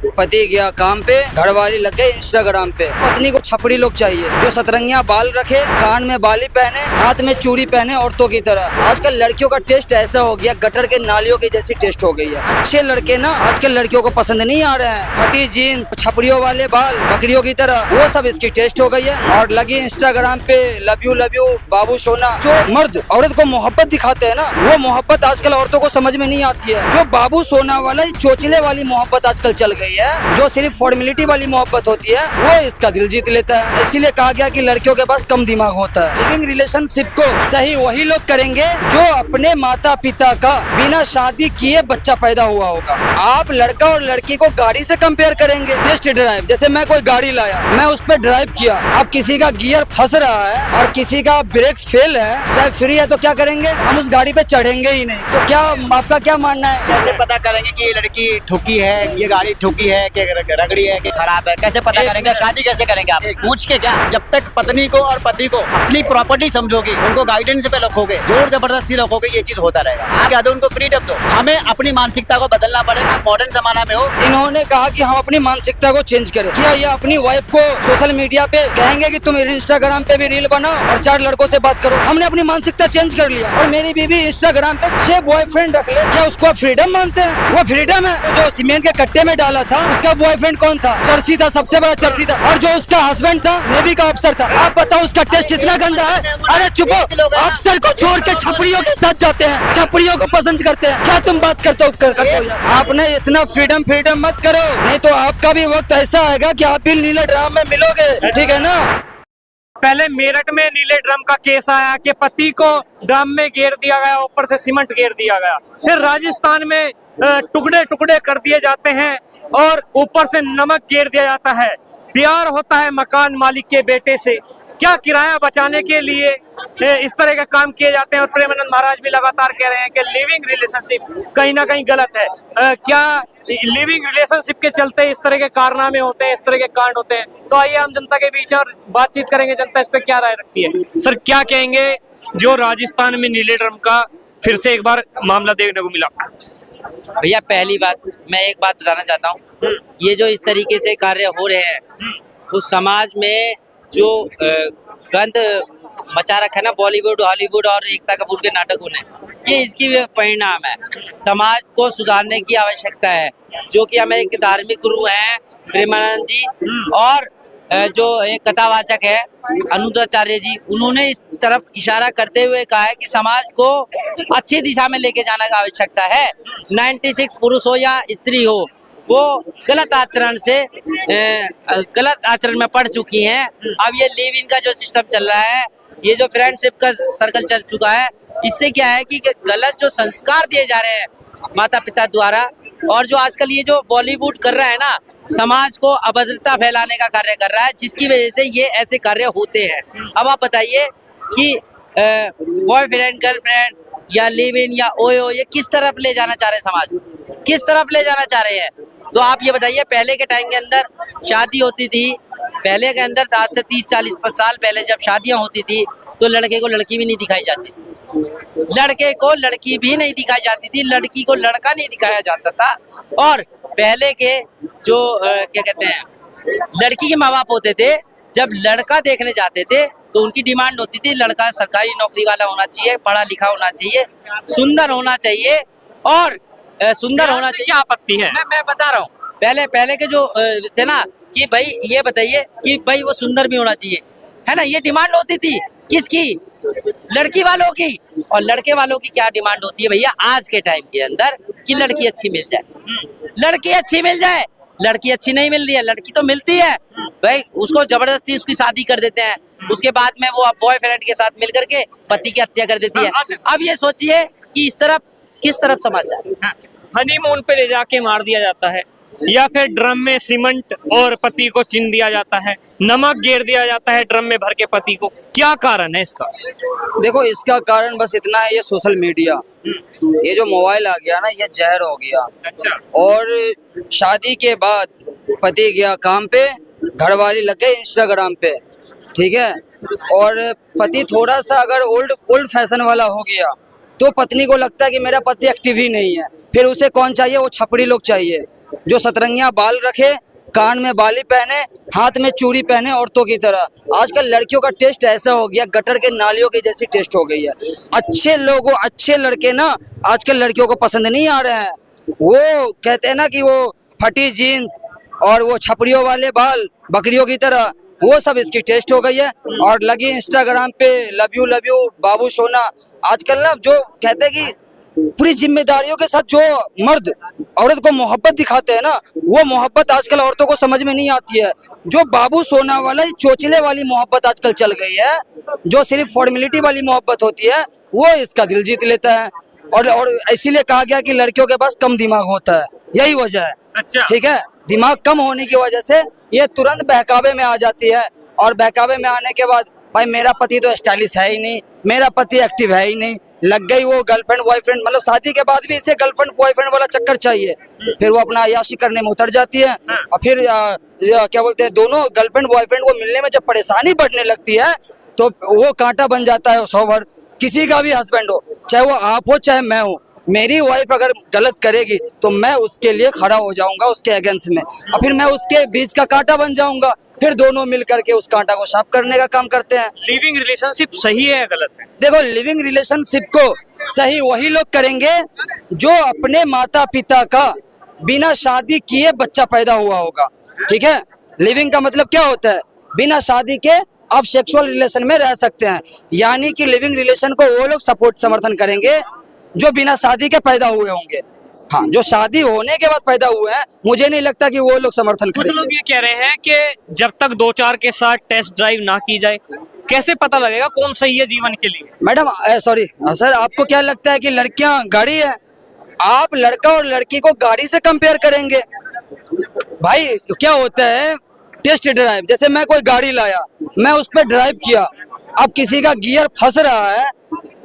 पति गया काम पे, घरवाली लग गई इंस्टाग्राम पे। पत्नी को छपड़ी लोग चाहिए जो सतरंगियां बाल रखे, कान में बाली पहने, हाथ में चूड़ी पहने औरतों की तरह। आजकल लड़कियों का टेस्ट ऐसा हो गया, गटर के नालियों की जैसी टेस्ट हो गई है। अच्छे लड़के ना आजकल लड़कियों को पसंद नहीं आ रहे हैं। फटी जीन्स, छपड़ियों वाले बाल, बकरियों की तरह, वो सब इसकी टेस्ट हो गई है। और लगी इंस्टाग्राम पे लव यू बाबू सोना। जो मर्द औरत को मोहब्बत दिखाते हैं ना, वो मोहब्बत आजकल औरतों को समझ में नहीं आती है। जो बाबू सोना वाला चोचले वाली मोहब्बत आजकल चल गई है, जो सिर्फ फॉर्मेलिटी वाली मोहब्बत होती है, वो इसका दिल जीत लेता है। इसीलिए कहा गया कि लड़कियों के पास कम दिमाग होता है। लिविंग रिलेशनशिप को सही वही लोग करेंगे जो अपने माता पिता का बिना शादी किए बच्चा पैदा हुआ होगा। आप लड़का और लड़की को गाड़ी से कंपेयर करेंगे। टेस्ट ड्राइव, जैसे मैं कोई गाड़ी लाया, मैं उस पर ड्राइव किया, अब किसी का गियर फंस रहा है और किसी का ब्रेक फेल है, चाहे फ्री है, तो क्या करेंगे? हम उस गाड़ी पे चढ़ेंगे ही नहीं। तो क्या आपका क्या मानना है? कैसे पता करेंगे कि ये लड़की ठुकी है, ये गाड़ी ठुकी है कि रगड़ी है कि खराब है? कैसे पता करेंगे? शादी कैसे करेंगे आप? पूछ के क्या? जब तक पत्नी को और पति को अपनी प्रॉपर्टी समझोगे, उनको गाइडेंस पे रखोगे, जोर जबरदस्ती रखोगे, ये चीज होता रहेगा। आप क्या दो, उनको फ्रीडम दो। हमें अपनी मानसिकता को बदलना पड़ेगा। मॉडर्न जमाना में हो। इन्होंने कहा कि हम अपनी मानसिकता को चेंज करें। क्या ये अपनी वाइफ को सोशल मीडिया पे कहेंगे कि तुम इंस्टाग्राम पे भी रील बनाओ और 4 लड़कों से बात करो? हमने अपनी मानसिकता चेंज कर लिया और मेरी बीवी इंस्टाग्राम पे 6 बॉयफ्रेंड रख ले। क्या उसको फ्रीडम मानते हैं? वो फ्रीडम है? जो सीमेंट के कट्टे में डाला था, उसका बॉयफ्रेंड कौन था? चर्ची था, सबसे बड़ा चर्ची था। और जो उसका हस्बैंड था, नेवी का अफसर था। आप बताओ उसका टेस्ट इतना गंदा है? अरे चुप हो, अफसर को छोड़ के छपड़ियों के साथ जाते हैं, छपड़ियों को पसंद करते हैं। क्या तुम बात करते हो? आपने इतना फ्रीडम मत करो, नहीं तो आपका भी वक्त ऐसा आएगा कि आप भी नीले ड्राम में मिलोगे। ठीक है ना? पहले मेरठ में नीले ड्रम का केस आया कि पति को ड्रम में घेर दिया गया, ऊपर से सीमेंट घेर दिया गया। फिर राजस्थान में टुकड़े टुकड़े कर दिए जाते हैं और ऊपर से नमक घेर दिया जाता है। प्यार होता है मकान मालिक के बेटे से। क्या किराया बचाने के लिए इस तरह के काम किए जाते हैं? और प्रेमानंद महाराज भी लगातार कह रहे हैं कि लिविंग रिलेशनशिप कहीं ना कहीं गलत है। क्या लिविंग रिलेशनशिप के चलते इस तरह के कारनामे होते हैं, इस तरह के कांड होते हैं? तो आइए हम जनता के बीच और बातचीत करेंगे, जनता इस पे क्या राय रखती है। सर, क्या कहेंगे जो राजस्थान में नीले ड्रम का फिर से एक बार मामला देखने को मिला? भैया, पहली बात मैं एक बात बताना चाहता हूँ, ये जो इस तरीके से कार्य हो रहे हैं, उस समाज में जो गंद मचा रखा है ना, बॉलीवुड, हॉलीवुड और एकता कपूर के नाटकों ने, ये इसकी परिणाम है। समाज को सुधारने की आवश्यकता है, जो कि हमें एक धार्मिक गुरु हैं प्रेमानंद जी, और जो एक कथावाचक है अनुद्धाचार्य जी, उन्होंने इस तरफ इशारा करते हुए कहा है कि समाज को अच्छी दिशा में लेके जाने की आवश्यकता है। 96 पुरुष हो या स्त्री हो, वो गलत आचरण में पड़ चुकी हैं। अब ये लिव इन का जो सिस्टम चल रहा है, ये जो फ्रेंडशिप का सर्कल चल चुका है, इससे क्या है कि गलत जो संस्कार दिए जा रहे हैं माता पिता द्वारा, और जो आजकल ये जो बॉलीवुड कर रहा है ना, समाज को अभद्रता फैलाने का कार्य कर रहा है, जिसकी वजह से ये ऐसे कार्य होते हैं। अब आप बताइए कि बॉयफ्रेंड गर्लफ्रेंड या लिव इन या ओयो, ये किस तरफ ले जाना चाह रहे हैं? समाज किस तरफ ले जाना चाह रहे हैं? तो आप ये बताइए, पहले के टाइम के अंदर शादी होती थी, पहले के अंदर आज से 30-40 साल पहले जब शादियां होती थी, तो लड़के को लड़की भी नहीं दिखाई जाती थी, लड़के को लड़की भी नहीं दिखाई जाती थी, लड़की को लड़का नहीं दिखाया जाता था। और पहले के जो क्या कहते हैं, लड़की के माँ बाप होते थे, जब लड़का देखने जाते थे तो उनकी डिमांड होती थी, लड़का सरकारी नौकरी वाला होना चाहिए, पढ़ा लिखा होना चाहिए, सुंदर होना चाहिए और सुंदर होना चाहिए। क्या आपत्ति है? मैं बता रहा हूँ, पहले के जो थे ना, कि भाई ये बताइए कि भाई वो सुंदर भी होना चाहिए, है ना, ये डिमांड होती थी। किसकी? लड़की वालों की। और लड़के वालों की क्या डिमांड होती है भैया आज के टाइम के अंदर? कि लड़की अच्छी मिल जाए, लड़की अच्छी मिल जाए। लड़की अच्छी नहीं मिल रही है, लड़की तो मिलती है भाई, उसको जबरदस्ती उसकी शादी कर देते हैं, उसके बाद में वो बॉयफ्रेंड के साथ मिल करके पति की हत्या कर देती है। अब ये सोचिए कि इस तरफ किस तरफ समाज जाए। हनीमून पे ले जाके मार दिया जाता है, या फिर ड्रम में सीमेंट और पति को चिन दिया जाता है, नमक घेर दिया जाता है ड्रम में भर के पति को। क्या कारण है इसका? देखो, इसका कारण बस इतना है, ये सोशल मीडिया, ये जो मोबाइल आ गया ना, ये जहर हो गया। अच्छा। और शादी के बाद पति गया काम पे, घरवाली लग गई इंस्टाग्राम पे। ठीक है? और पति थोड़ा सा अगर ओल्ड फैशन वाला हो गया, तो पत्नी को लगता है कि मेरा पति एक्टिव ही नहीं है, फिर उसे कौन चाहिए? वो छपड़ी लोग चाहिए जो सतरंगियां बाल रखे, कान में बाली पहने, हाथ में चूड़ी पहने औरतों की तरह। आजकल लड़कियों का टेस्ट ऐसा हो गया, गटर के नालियों की जैसी टेस्ट हो गई है। अच्छे लोगों, अच्छे लड़के ना आजकल लड़कियों को पसंद नहीं आ रहे हैं। वो कहते हैं ना कि वो फटी जीन्स और वो छपड़ियों वाले बाल बकरियों की तरह, वो सब इसकी टेस्ट हो गई है। और लगी इंस्टाग्राम पे लव यू बाबू सोना। आजकल ना जो कहते हैं कि पूरी जिम्मेदारियों के साथ जो मर्द औरत को मोहब्बत दिखाते हैं ना, वो मोहब्बत आजकल औरतों को समझ में नहीं आती है। जो बाबू सोना वाला चोचले वाली मोहब्बत आजकल चल गई है, जो सिर्फ फॉर्मेलिटी वाली मोहब्बत होती है, वो इसका दिल जीत लेता है। और इसीलिए कहा गया कि लड़कियों के पास कम दिमाग होता है, यही वजह है। अच्छा। ठीक है, दिमाग कम होने की वजह से ये तुरंत बहकावे में आ जाती है। और बहकावे में आने के बाद भाई मेरा पति तो स्टाइलिश है ही नहीं, मेरा पति एक्टिव है ही नहीं, लग गई वो गर्लफ्रेंड बॉयफ्रेंड, मतलब शादी के बाद भी इसे गर्लफ्रेंड बॉयफ्रेंड वाला चक्कर चाहिए। फिर वो अपना अय्याशी करने में उतर जाती है। और फिर क्या बोलते हैं, दोनों गर्लफ्रेंड बॉयफ्रेंड को मिलने में जब परेशानी बढ़ने लगती है तो वो कांटा बन जाता है सोवर। किसी का भी हस्बैंड हो, चाहे वो आप हो चाहे मैं हूँ, मेरी वाइफ अगर गलत करेगी तो मैं उसके लिए खड़ा हो जाऊंगा, उसके अगेंस्ट में, और फिर मैं उसके बीच का कांटा बन जाऊंगा। फिर दोनों मिल करके उस कांटा को साफ करने का काम करते हैं। लिविंग रिलेशनशिप सही है या गलत है? देखो, लिविंग रिलेशनशिप को सही वही लोग करेंगे जो अपने माता पिता का बिना शादी किए बच्चा पैदा हुआ होगा। ठीक है, लिविंग का मतलब क्या होता है? बिना शादी के आप सेक्सुअल रिलेशन में रह सकते हैं। यानी कि लिविंग रिलेशन को वो लोग सपोर्ट समर्थन करेंगे जो बिना शादी के पैदा हुए होंगे। हाँ, जो शादी होने के बाद पैदा हुए हैं, मुझे नहीं लगता कि वो लोग समर्थन कुछ करेंगे। लोग ये कह रहे हैं कि जब तक 2-4 के साथ टेस्ट ड्राइव ना की जाए, कैसे पता लगेगा कौन सही है जीवन के लिए? मैडम सॉरी सर, आपको क्या लगता है कि लड़कियां गाड़ी है? आप लड़का और लड़की को गाड़ी से कंपेयर करेंगे? भाई क्या होता है, टेस्ट ड्राइव, जैसे मैं कोई गाड़ी लाया, मैं उस पर ड्राइव किया, अब किसी का गियर फंस रहा है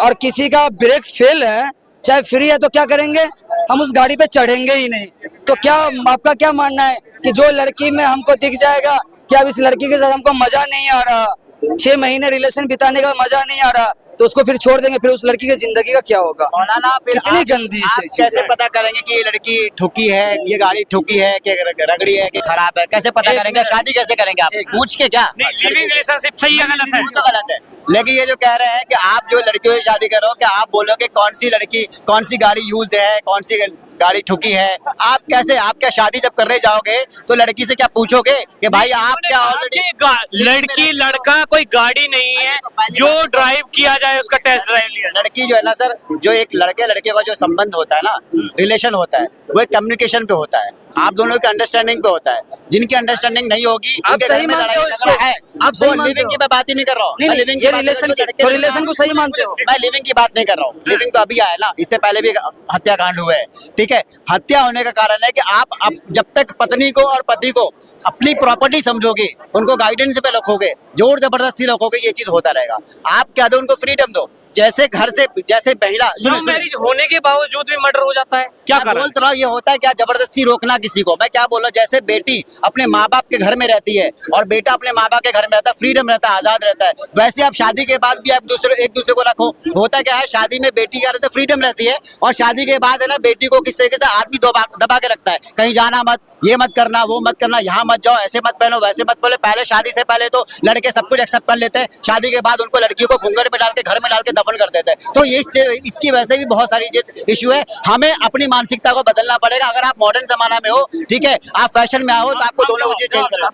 और किसी का ब्रेक फेल है, चाहे फ्री है, तो क्या करेंगे? हम उस गाड़ी पे चढ़ेंगे ही नहीं। तो क्या आपका क्या मानना है कि जो लड़की में हमको दिख जाएगा कि अब इस लड़की के साथ हमको मजा नहीं आ रहा, 6 महीने रिलेशन बिताने का मजा नहीं आ रहा, तो उसको फिर छोड़ देंगे, फिर उस लड़की की जिंदगी का क्या होगा? मौलाना, फिर कितनी आप- गंदी आप चीज कैसे है। पता करेंगे कि ये लड़की ठुकी है, ये गाड़ी ठुकी है कि रगड़ी है कि खराब है? कैसे पता एक करेंगे? मिनट। शादी कैसे करेंगे आप? पूछ के क्या? लिविंग रिलेशनशिप सही है गलत है? वो तो गलत है। लेकिन ये जो कह रहे हैं कि आप जो लड़कियों से शादी करो, कि आप बोलोगे कौन सी लड़की कौन सी गाड़ी यूज है, कौन सी गाड़ी ठुकी है, आप कैसे? आप क्या शादी जब करने जाओगे तो लड़की से क्या पूछोगे कि भाई आप क्या ऑलरेडी? लड़की लड़का कोई गाड़ी नहीं है जो ड्राइव किया जाए, उसका टेस्ट ड्राइव लिया जाए। लड़की जो है ना सर, जो एक लड़के लड़के का जो संबंध होता है ना, रिलेशन होता है, वो एक कम्युनिकेशन पे होता है, आप दोनों के अंडरस्टैंडिंग पे होता है। जिनकी अंडरस्टैंडिंग नहीं होगी, आप उनके सही घर में मानते लड़ाई हो झगड़ा इसको? है। आप सही वो मानते लिविंग हो? की मैं बात ही नहीं कर रहा हूँ। नहीं, मैं नहीं, लिविंग ये की बात रिलेशन नहीं कर की- रहा हूँ। तो रिलेशन को सही मानते हो? मैं लिविंग की बात नहीं कर रहा हूँ। लिविंग तो अभी आया ना, इससे पहले भी हत्याकांड हुए हैं। ठीक है, हत्या होने का कारण है कि आप अब जब तक पत्नी को और पति को अपनी प्रॉपर्टी समझोगे, उनको गाइडेंस पे रखोगे, जोर जबरदस्ती रखोगे, ये चीज होता रहेगा। आप क्या दो, उनको फ्रीडम दो। जैसे घर से, जैसे महिला लव मैरिज होने के बावजूद भी मर्डर हो जाता है, क्या मैं कारण? बोल तो रहा हूँ, ये होता है क्या? जबरदस्ती रोकना किसी को। मैं क्या बोल रहा हूँ, जैसे बेटी अपने माँ बाप के घर में रहती है और बेटा अपने माँ बाप के घर में रहता है, फ्रीडम रहता है, आजाद रहता है, वैसे आप शादी के बाद भी आप एक दूसरे को रखो। होता क्या है, शादी में बेटी क्या रहता है, फ्रीडम रहती है, और शादी के बाद है ना, बेटी को किस तरीके से आदमी दबा के रखता है, कहीं जाना मत, ये मत करना, वो मत करना, यहाँ मत जाओ, ऐसे मत पहनो, वैसे मत बोले। पहले शादी से पहले तो लड़के सब कुछ एक्सेप्ट कर लेते हैं, शादी के बाद उनको लड़की को घूंघट में डाल के घर में डाल के दफन कर देते हैं। तो ये इसकी वजह से भी बहुत सारी इशू है। हमें अपनी मानसिकता को बदलना पड़ेगा। अगर आप मॉडर्न जमाना में हो, ठीक है, आप फैशन में आओ, तो आपको दोनों चीज चेंज करना।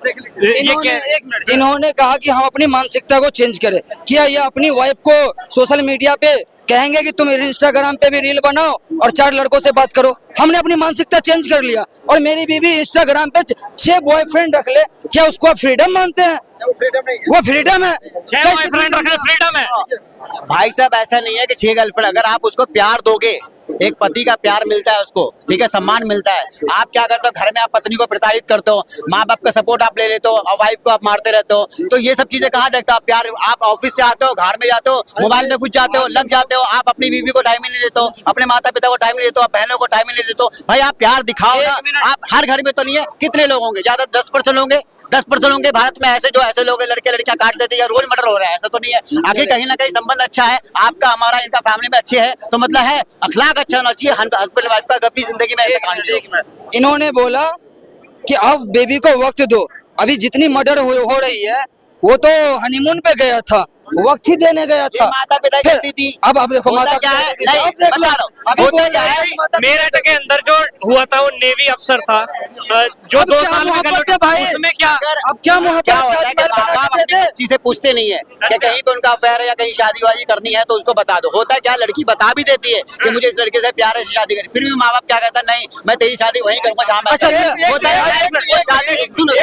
इन्होंने कहा कि हम अपनी मानसिकता को चेंज करें। क्या ये अपनी वाइफ को सोशल मीडिया पे कहेंगे कि तुम इंस्टाग्राम पे भी रील बनाओ और 4 लड़कों से बात करो? हमने अपनी मानसिकता चेंज कर लिया और मेरी बीवी इंस्टाग्राम पे 6 बॉयफ्रेंड रख ले, क्या उसको आप फ्रीडम मानते हैं? वो फ्रीडम नहीं है। वो फ्रीडम है? 6 बॉयफ्रेंड रखना फ्रीडम है? भाई साहब, ऐसा नहीं है कि 6 गर्लफ्रेंड। अगर आप उसको प्यार दोगे, एक पति का प्यार मिलता है उसको, ठीक है, सम्मान मिलता है। आप क्या करते हो, घर में आप पत्नी को प्रताड़ित करते हो, माँ बाप का सपोर्ट आप ले लेते हो और वाइफ को आप मारते रहते हो, तो ये सब चीजें कहाँ देखते हो आप? प्यार, आप ऑफिस से आते हो, घर में जाते हो, मोबाइल में घुस जाते हो, लग जाते हो, आप अपनी बीवी को टाइम ही नहीं देते हो, अपने माता पिता को टाइम नहीं देते हो, बहनों को टाइम ही नहीं देते हो। भाई आप प्यार दिखाओ ना। आप हर घर में तो नहीं है, कितने लोग होंगे? ज्यादा 10% होंगे, 10% होंगे भारत में ऐसे जो ऐसे लोग लड़के लड़कियां काट देते हैं या रोज मर्डर हो रहा है। ऐसा तो नहीं है। आगे कहीं ना कहीं संबंध अच्छा है, आपका हमारा, इनका फैमिली में अच्छे है, तो मतलब है अखलाक अच्छा होना चाहिए। हस्बैंड वाइफ का कभी जिंदगी में ऐसा कांड नहीं हो। इन्होंने बोला कि अब बेबी को वक्त दो। अभी जितनी मर्डर हो रही है वो तो हनीमून पे गया था, वक्त ही देने गया था। माता पिता फिर कहती थी। अब देखो होता माता क्या है, पिता- नहीं, अब देख लो, बता रहा हूँ, अभी होता बोल क्या रहे है, हैं, माता पिता- मेरठ के अंदर जो हुआ था वो नेवी अफसर था, जो अब 2 क्या साल में मोहब्बत गलत है भाई? उसमें क्या अब क्या मोहब्बत क्या होता है कि ताजमहल माँ बना बाप के अपनी दे दे? बच्ची से पूछते नहीं है कि कहीं पे उनका अफेयर है या कहीं शादी वादी करनी है तो उसको बता दो। होता है क्या, लड़की बता भी देती है कि मुझे इस लड़के से प्यार है, शादी करनी, फिर भी माँ बाप क्या कहता है, नहीं मैं तेरी शादी वहीं करूंगा जहाँ मैं अच्छा, करता हूँ। एक- होता है क्या, एक- वो शादी सुनो,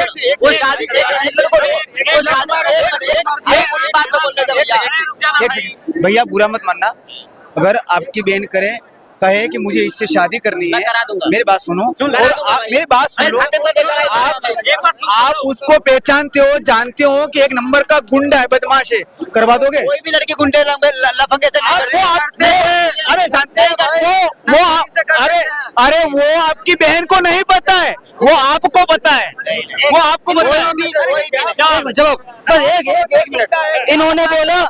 वो शादी वो शादी एक बुरी बात तो बोलने दो भैया। एक सेकंड भैया, बुरा मत मानना। अगर आपकी बहन कहे कि मुझे इससे शादी करनी मैं है, करा दूंगा। मेरी बात सुनो सुन, और करा दूंगा आप भाई। मेरी बात सुन लो। अरे खाते में देखा है, आप उसको पहचानते हो, जानते हो कि एक नंबर का गुंडा है, बदमाश है, करवा दोगे? कोई भी लड़की गुंडे लफंगे से नहीं करती। अरे जानते हैं अरे वो आपकी बहन को नहीं पता है, वो आपको पता है, वो आपको पता है। जवाब बस एक मिनट। इन्होंने बोला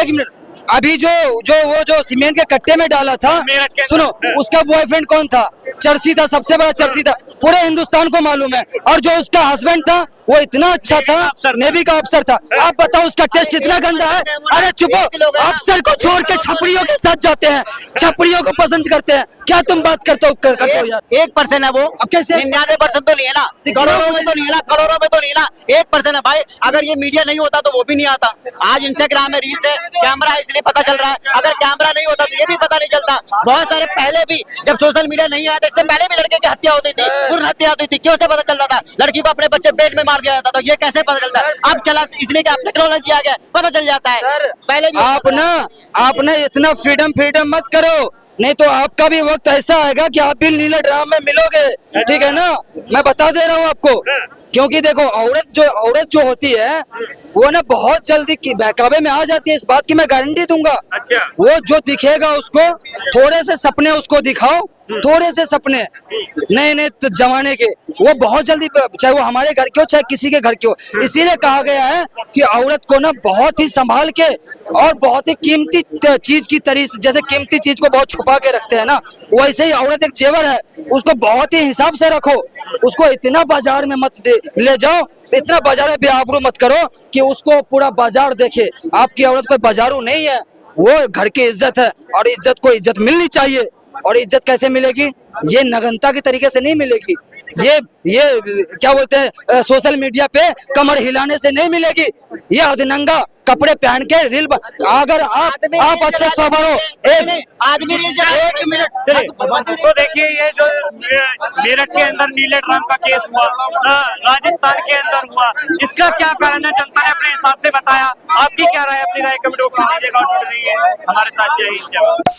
एक मिनट। अभी जो सीमेंट के कट्टे में डाला था, मेरठ के सुनो, उसका बॉयफ्रेंड कौन था? चर्ची था, सबसे बड़ा चर्ची था, पूरे हिंदुस्तान को मालूम है। और जो उसका हस्बैंड था वो इतना अच्छा था, नेवी का अफसर था। आप बताओ उसका टेस्ट इतना गंदा है। अरे चुपो, अफसर को छोड़ के छपड़ियों के साथ जाते हैं, छपड़ियों को पसंद करते हैं। क्या तुम बात करते हो यार? 1% है वो। अब कैसे? 99% तो नहीं है ना, करोड़ों में तो नहीं है ना, करोड़ों में तो नहीं है ना, 1% है भाई। अगर ये मीडिया नहीं होता तो वो भी नहीं आता। आज इंस्टाग्राम में रील्स है, कैमरा है, इसलिए पता चल रहा है। अगर कैमरा नहीं होता तो ये भी पता नहीं चलता। बहुत सारे पहले भी जब सोशल मीडिया नहीं आया था, इससे पहले भी लड़के की हत्या होती थी, पूर्ण हत्या होती थी, क्यों से पता चलता था? लड़की को अपने बच्चे पेट में मार दिया जाता था, तो ये कैसे पता चलता है? अब चला इसलिए कि अब टेक्नोलॉजी आ गया, पता चल जाता है। पहले भी आप ना इतना फ्रीडम मत करो, नहीं तो आपका भी वक्त ऐसा आएगा कि आप भी नीले ड्राम में मिलोगे। ठीक है ना, मैं बता दे रहा हूँ आपको। क्योंकि देखो, औरत जो होती है वो ना बहुत जल्दी बहकावे में आ जाती है, इस बात की मैं गारंटी दूंगा। अच्छा। वो जो दिखेगा उसको, थोड़े से सपने उसको दिखाओ, थोड़े से सपने नए तो जमाने के, वो बहुत जल्दी, चाहे वो हमारे घर के हो चाहे किसी के घर के हो। इसीलिए कहा गया है कि औरत को ना बहुत ही संभाल के और बहुत ही कीमती चीज की तरीके, जैसे कीमती चीज को बहुत छुपा के रखते हैं ना, वैसे ही औरत एक जेवर है, उसको बहुत ही हिसाब से रखो। उसको इतना बाजार में मत ले जाओ, इतना बाजार में बेआबरू मत करो कि उसको पूरा बाजार देखे। आपकी औरत कोई बाजारू नहीं है, वो घर की इज्जत है, और इज्जत को इज्जत मिलनी चाहिए। और इज्जत कैसे मिलेगी? ये नगनता के तरीके से नहीं मिलेगी, ये क्या बोलते हैं, सोशल मीडिया पे कमर हिलाने से नहीं मिलेगी। ये अधनंगा कपड़े पहन के अगर आप अच्छे स्वभाव हो, आदमी एक मिनट। तो देखिए, ये जो मेरठ के अंदर नीले ड्राम का केस हुआ, राजस्थान के अंदर हुआ, इसका क्या कारण है? जनता ने अपने हिसाब से बताया। आपकी क्या राय है? अपनी राय कमेंट बॉक्स में दीजिएगा और जुड़े रहिए हमारे साथ। जय हिंद, जय भारत।